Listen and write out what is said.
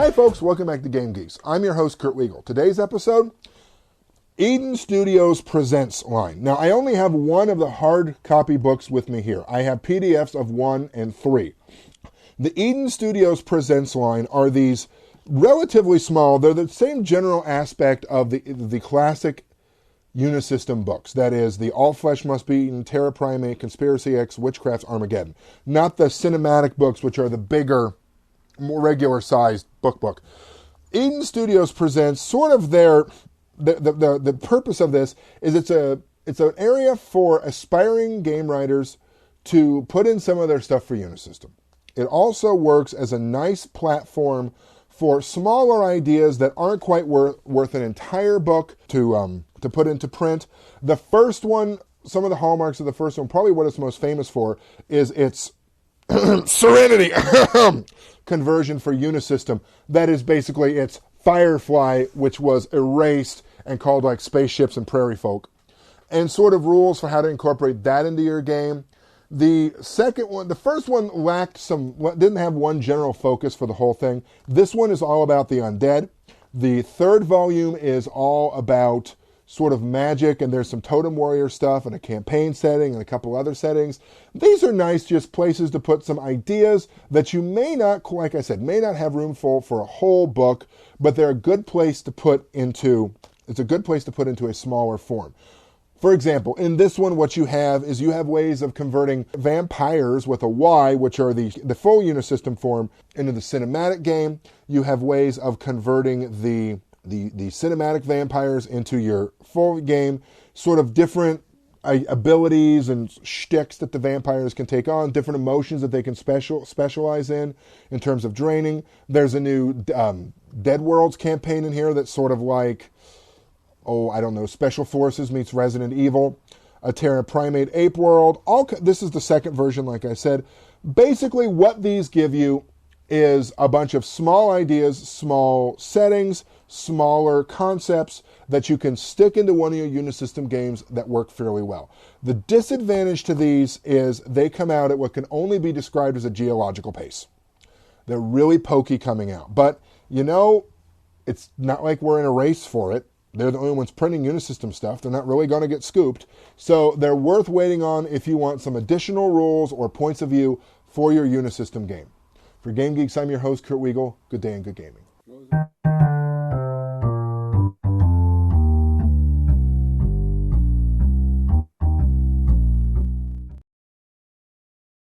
Hi folks, welcome back to Game Geeks. I'm your host, Kurt Wiegel. Today's episode, Eden Studios Presents line. Now, I only have one of the hard copy books with me here. I have PDFs of 1 and 3. The Eden Studios Presents line are these relatively small, they're the same general aspect of the classic Unisystem books. That is, the All Flesh Must Be Eaten, Terra Primate, Conspiracy X, Witchcraft, Armageddon. Not the cinematic books, which are the bigger, more regular-sized book. Eden Studios presents sort of the purpose of this is it's an area for aspiring game writers to put in some of their stuff for Unisystem. It also works as a nice platform for smaller ideas that aren't quite worth an entire book to put into print. The first one, some of the hallmarks of the first one, probably what it's most famous for, is its Serenity Conversion for Unisystem. That is basically its Firefly, which was erased and called like Spaceships and Prairie Folk, and sort of rules for how to incorporate that into your game. The first one didn't have one general focus for the whole thing. This one is all about the undead. The third volume is all about sort of magic, and there's some Totem Warrior stuff and a campaign setting and a couple other settings. These are nice just places to put some ideas that you may not, like I said, may not have room for a whole book, but they're a good place to put into a smaller form. For example, in this one, what you have ways of converting vampires with a Y, which are the full Unisystem form, into the cinematic game. You have ways of converting the cinematic vampires into your full game, sort of different abilities and shticks that the vampires can take on, different emotions that they can specialize in terms of draining. There's a new Dead Worlds campaign in here that's sort of like, Special Forces meets Resident Evil, a Terra Primate Ape World. This is the second version, like I said. Basically, what these give you is a bunch of small ideas, small settings, smaller concepts that you can stick into one of your Unisystem games that work fairly well. The disadvantage to these is they come out at what can only be described as a geological pace. They're really pokey coming out. But, it's not like we're in a race for it. They're the only ones printing Unisystem stuff. They're not really going to get scooped. So they're worth waiting on if you want some additional rules or points of view for your Unisystem game. For Game Geeks, I'm your host, Kurt Wiegel. Good day and good gaming.